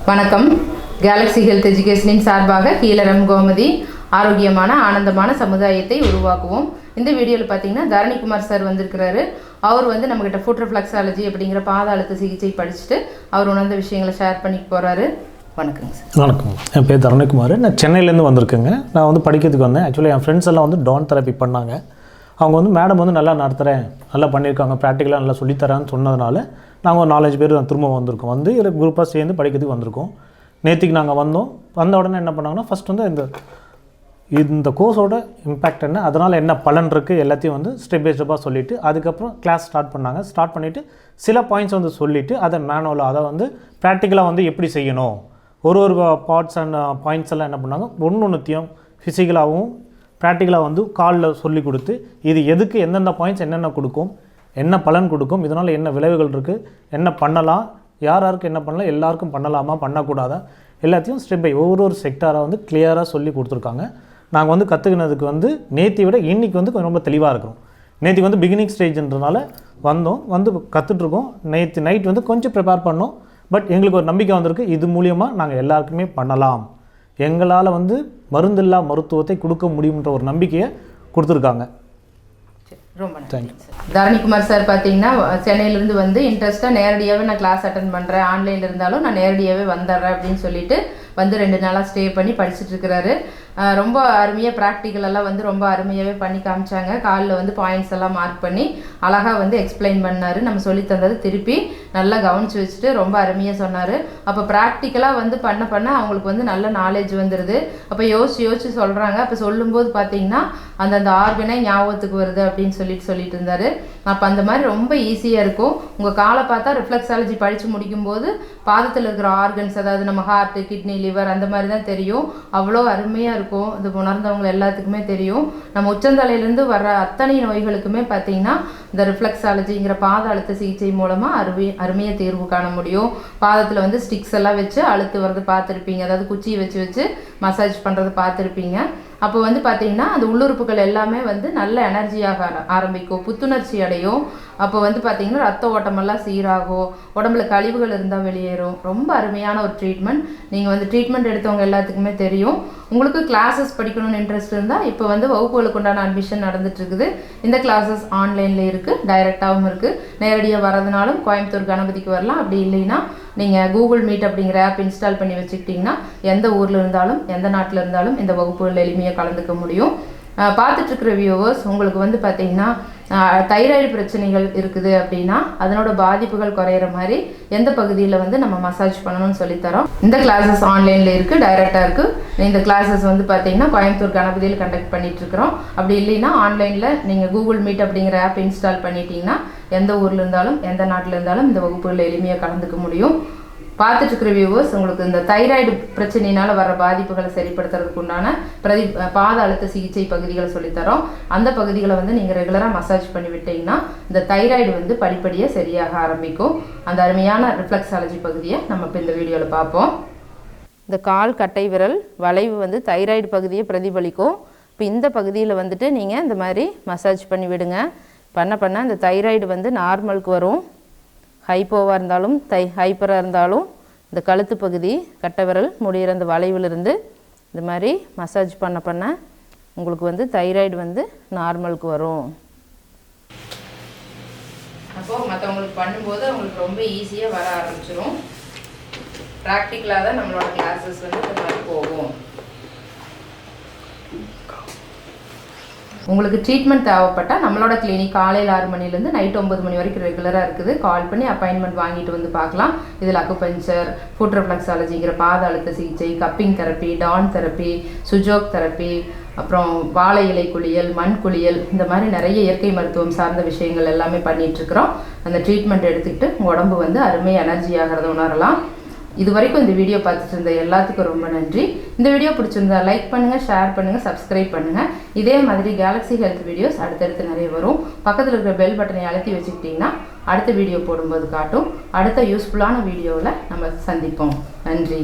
வணக்கம். Galaxy health எஜுகேஷனின் சார்பாக கீழரம் கோமதி ஆரோக்கியமான ஆனந்தமான சமுதாயத்தை உருவாக்குவோம். இந்த வீடியோவில் பார்த்தீங்கன்னா தரணிக்குமார் சார் வந்திருக்கிறாரு. அவர் வந்து நம்மகிட்ட ஃபுட் ரிஃப்ளெக்ஸாலஜி அப்படிங்கிற பாத அழுத்த சிகிச்சை படிச்சுட்டு அவர் உணர்ந்த விஷயங்களை ஷேர் பண்ணிட்டு போகிறாரு. வணக்கங்க சார். வணக்கம். என் பேர் தரணிக்குமார். நான் சென்னையிலேருந்து வந்திருக்கேங்க. நான் வந்து படிக்கிறதுக்கு வந்தேன். ஆக்சுவலி என் ஃப்ரெண்ட்ஸ் எல்லாம் வந்து டான் தெரப்பி பண்ணாங்க. அவங்க வந்து மேடம் வந்து நல்லா நடத்துகிறேன், நல்லா பண்ணியிருக்காங்க, ப்ராக்டிக்கலாக நல்லா சொல்லித்தரேன்னு சொன்னதுனால நாங்கள் ஒரு 4-5 பேர் திரும்ப வந்திருக்கோம். வந்து இதில் குரூப்பாக சேர்ந்து படிக்கிறதுக்கு வந்திருக்கோம். நேற்றுக்கு நாங்கள் வந்த உடனே என்ன பண்ணாங்கன்னா, ஃபஸ்ட் வந்து இந்த கோர்ஸோட இம்பேக்ட் என்ன, அதனால் என்ன பலன் இருக்குது எல்லாத்தையும் வந்து ஸ்டெப் பை ஸ்டெப்பாக சொல்லிவிட்டு அதுக்கப்புறம் கிளாஸ் ஸ்டார்ட் பண்ணாங்க. ஸ்டார்ட் பண்ணிவிட்டு சில பாயிண்ட்ஸ் வந்து சொல்லிவிட்டு அதை மேனுவலாக அதை வந்து ப்ராக்டிக்கலாக வந்து எப்படி செய்யணும், ஒரு பார்ட்ஸ் அண்ட் பாயிண்ட்ஸ் எல்லாம் என்ன பண்ணாங்க, ஒன்றுத்தையும் ஃபிசிக்கலாகவும் ப்ராக்டிக்கலாக வந்து காலில் சொல்லி கொடுத்து இது எதுக்கு எந்தெந்த பாயிண்ட்ஸ் என்னென்ன கொடுக்கும், என்ன பலன் கொடுக்கும், இதனால் என்ன விளைவுகள் இருக்குது, என்ன பண்ணலாம், யாருக்கு என்ன பண்ணலாம், எல்லாருக்கும் பண்ணலாமா பண்ணக்கூடாதா, எல்லாத்தையும் ஸ்டெப் பை ஒவ்வொரு செக்டாராக வந்து கிளியராக சொல்லி கொடுத்துருக்காங்க. நாங்கள் வந்து கற்றுக்கினதுக்கு வந்து நேற்றை விட இன்றைக்கி வந்து கொஞ்சம் ரொம்ப தெளிவாக இருக்கிறோம். நேற்று வந்து பிகினிங் ஸ்டேஜ்ன்றதுனால வந்து கற்றுட்ருக்கோம். நேற்று நைட் வந்து கொஞ்சம் ப்ரிப்பேர் பண்ணோம். பட் எங்களுக்கு ஒரு நம்பிக்கை வந்திருக்கு, இது மூலியமாக நாங்கள் எல்லாருக்குமே பண்ணலாம், எங்களால் வந்து மருந்தில்லா மருத்துவத்தை கொடுக்க முடியுன்ற ஒரு நம்பிக்கையை கொடுத்துருக்காங்க. ரொம்ப நன்றி. தரணிக்குமார் சார் பார்த்தீங்கன்னா சென்னையிலேருந்து வந்து இன்ட்ரெஸ்ட்டாக நேரடியாகவே நான் கிளாஸ் அட்டன் பண்ணுறேன், ஆன்லைனில் இருந்தாலும் நான் நேரடியாகவே வந்துடுறேன் அப்படின்னு சொல்லிட்டு வந்து 2 நாளாக ஸ்டே பண்ணி படிச்சுட்டு இருக்கிறாரு. ரொம்ப அருமையாக ப்ராக்டிக்கலெல்லாம் வந்து ரொம்ப அருமையாகவே பண்ணி காமிச்சாங்க. காலில் வந்து பாயிண்ட்ஸ் எல்லாம் மார்க் பண்ணி அழகாக வந்து எக்ஸ்பிளைன் பண்ணார். நம்ம சொல்லி தந்தது திருப்பி நல்லா கவனித்து வச்சுட்டு ரொம்ப அருமையாக சொன்னார். அப்போ ப்ராக்டிக்கலாக வந்து பண்ண அவங்களுக்கு வந்து நல்ல நாலேஜ் வந்துடுது. அப்போ யோசிச்சு சொல்கிறாங்க. அப்போ சொல்லும்போது பார்த்தீங்கன்னா அந்தந்த ஆர்கனே ஞாபகத்துக்கு வருது அப்படின்னு சொல்லிட்டு இருந்தார். அப்போ அந்த மாதிரி ரொம்ப ஈஸியாக இருக்கும். உங்கள் காலை பார்த்தா ரிஃப்ளெக்ஸாலஜி படித்து முடிக்கும்போது பாதத்தில் இருக்கிற ஆர்கன்ஸ், அதாவது நம்ம ஹார்ட்டு, கிட்னி, லிவர் அந்த மாதிரி தான் தெரியும். அவ்வளோ அருமையாக இருக்கும். இது உணர்ந்தவங்க எல்லாத்துக்குமே தெரியும். நம்ம உச்சந்தலையிலேருந்து வர்ற அத்தனை நோய்களுக்குமே பார்த்தீங்கன்னா இந்த ரிஃப்ளெக்ஸாலஜிங்கிற பாத அழுத்த சிகிச்சை மூலமாக அருமையாக தீர்வு காண முடியும். பாதத்தில் வந்து ஸ்டிக்ஸ் எல்லாம் வச்சு அழுத்து வர்றது பார்த்துருப்பீங்க, அதாவது குச்சியை வச்சு மசாஜ் பண்ணுறது பார்த்துருப்பீங்க. அப்போ வந்து பார்த்திங்கன்னா அந்த உள்ளுறுப்புகள் எல்லாமே வந்து நல்ல எனர்ஜியாக ஆரம்பிக்கும், புத்துணர்ச்சி அடையும். அப்போ வந்து பார்த்திங்கன்னா ரத்த ஓட்டமெல்லாம் சீராகும், உடம்புல கழிவுகள் இருந்தால் வெளியேறும். ரொம்ப அருமையான ஒரு ட்ரீட்மெண்ட். நீங்கள் வந்து ட்ரீட்மெண்ட் எடுத்தவங்க எல்லாத்துக்குமே தெரியும். உங்களுக்கு கிளாஸஸ் படிக்கணும்னு இன்ட்ரெஸ்ட் இருந்தால் இப்போ வந்து வகுப்புகளுக்கு உண்டான அட்மிஷன் நடந்துட்டுருக்குது. இந்த கிளாஸஸ் ஆன்லைனில் இருக்குது, டைரெக்டாகவும் இருக்குது. நேரடியாக வரதுனாலும் கோயம்புத்தூர் கணபதிக்கு வரலாம். அப்படி இல்லைன்னா நீங்கள் கூகுள் மீட் அப்படிங்கிற ஆப் இன்ஸ்டால் பண்ணி வச்சுக்கிட்டிங்கன்னா எந்த ஊரில் இருந்தாலும் எந்த நாட்டில் இருந்தாலும் இந்த வகுப்புகள் எளிமையாக கலந்துக்க முடியும். பார்த்துட்ருக்கிற வியூவர்ஸ், உங்களுக்கு வந்து பார்த்திங்கன்னா தைராய்டு பிரச்சனைகள் இருக்குது அப்படின்னா அதனோட பாதிப்புகள் குறையிற மாதிரி எந்த பகுதியில் வந்து நம்ம மசாஜ் பண்ணணும்னு சொல்லித்தரோம். இந்த கிளாஸஸ் ஆன்லைனில் இருக்குது, டைரெக்டாக இருக்குது. இந்த கிளாஸஸ் வந்து பார்த்திங்கன்னா கோயம்புத்தூர் கணபதியில் கண்டக்ட் பண்ணிகிட்ருக்கிறோம். அப்படி இல்லைன்னா ஆன்லைனில் நீங்கள் கூகுள் மீட் அப்படிங்கிற ஆப் இன்ஸ்டால் பண்ணிட்டீங்கன்னா எந்த ஊரில் இருந்தாலும் எந்த நாட்டில் இருந்தாலும் இந்த வகுப்புகளில் எளிமையாக கலந்துக்க முடியும். பார்த்துட்டு இருக்கிற வியூவர்ஸ், உங்களுக்கு இந்த தைராய்டு பிரச்சனையினால் வர பாதிப்புகளை சரிப்படுத்துறதுக்கு உண்டான பாத அழுத்த சிகிச்சை பகுதிகளை சொல்லித்தரோம். அந்த பகுதிகளை வந்து நீங்கள் ரெகுலராக மசாஜ் பண்ணி விட்டீங்கன்னா இந்த தைராய்டு வந்து படிப்படியாக சரியாக ஆரம்பிக்கும். அந்த அருமையான ரிஃப்ளெக்ஸாலஜி பகுதியை நம்ம இப்போ இந்த வீடியோவில் பார்ப்போம். இந்த கால் கட்டை விரல் வளைவு வந்து தைராய்டு பகுதியை பிரதிபலிக்கும். இப்போ இந்த பகுதியில் வந்துட்டு நீங்கள் இந்த மாதிரி மசாஜ் பண்ணி விடுங்க. பண்ண இந்த தைராய்டு வந்து நார்மலுக்கு வரும். ஹைப்போவாக இருந்தாலும் ஹைப்பராக இருந்தாலும் இந்த கழுத்து பகுதி, கட்டை விரல் முடிகிற அந்த வளைவிலிருந்து இந்த மாதிரி மசாஜ் பண்ண உங்களுக்கு வந்து தைராய்டு வந்து நார்மலுக்கு வரும். அப்போது மற்றவங்களுக்கு பண்ணும்போது அவங்களுக்கு ரொம்ப ஈஸியாக வர ஆரம்பிச்சிடும். ப்ராக்டிக்கலாக தான் நம்மளோட கிளாஸஸ் வந்து இந்த மாதிரி போகும். உங்களுக்கு ட்ரீட்மெண்ட் தேவைப்பட்டால் நம்மளோட கிளினிக் காலையில் 6 மணிலேருந்து நைட் 9 மணி வரைக்கும் ரெகுலராக இருக்குது. கால் பண்ணி அப்பாயின்மெண்ட் வாங்கிட்டு வந்து பார்க்கலாம். இதில் அக்குபஞ்சர், ஃபுட் ரிஃப்ளெக்ஸாலஜிங்கிற பாத அழுத்த சிகிச்சை, கப்பிங் தெரப்பி, டான் தெரப்பி, சுஜோக் தெரப்பி, அப்புறம் வாழை இலை குளியல், மண் குளியல், இந்த மாதிரி நிறைய இயற்கை மருத்துவம் சார்ந்த விஷயங்கள் எல்லாமே பண்ணிகிட்ருக்குறோம். அந்த ட்ரீட்மெண்ட் எடுத்துக்கிட்டு உங்கள் உடம்பு வந்து அருமையாக எனர்ஜி ஆகிறத உணரலாம். இது வரைக்கும் இந்த வீடியோ பார்த்துட்டு இருந்த எல்லாத்துக்கும் ரொம்ப நன்றி. இந்த வீடியோ பிடிச்சிருந்தா லைக் பண்ணுங்கள், ஷேர் பண்ணுங்கள், சப்ஸ்கிரைப் பண்ணுங்கள். இதே மாதிரி கேலக்ஸி ஹெல்த் வீடியோஸ் அடுத்தடுத்து நிறைய வரும். பக்கத்தில் இருக்கிற பெல் பட்டனை அழுத்தி வச்சுக்கிட்டிங்கன்னா அடுத்த வீடியோ போடும்போது காட்டும். அடுத்த யூஸ்ஃபுல்லான வீடியோவில் நம்ம சந்திப்போம். நன்றி.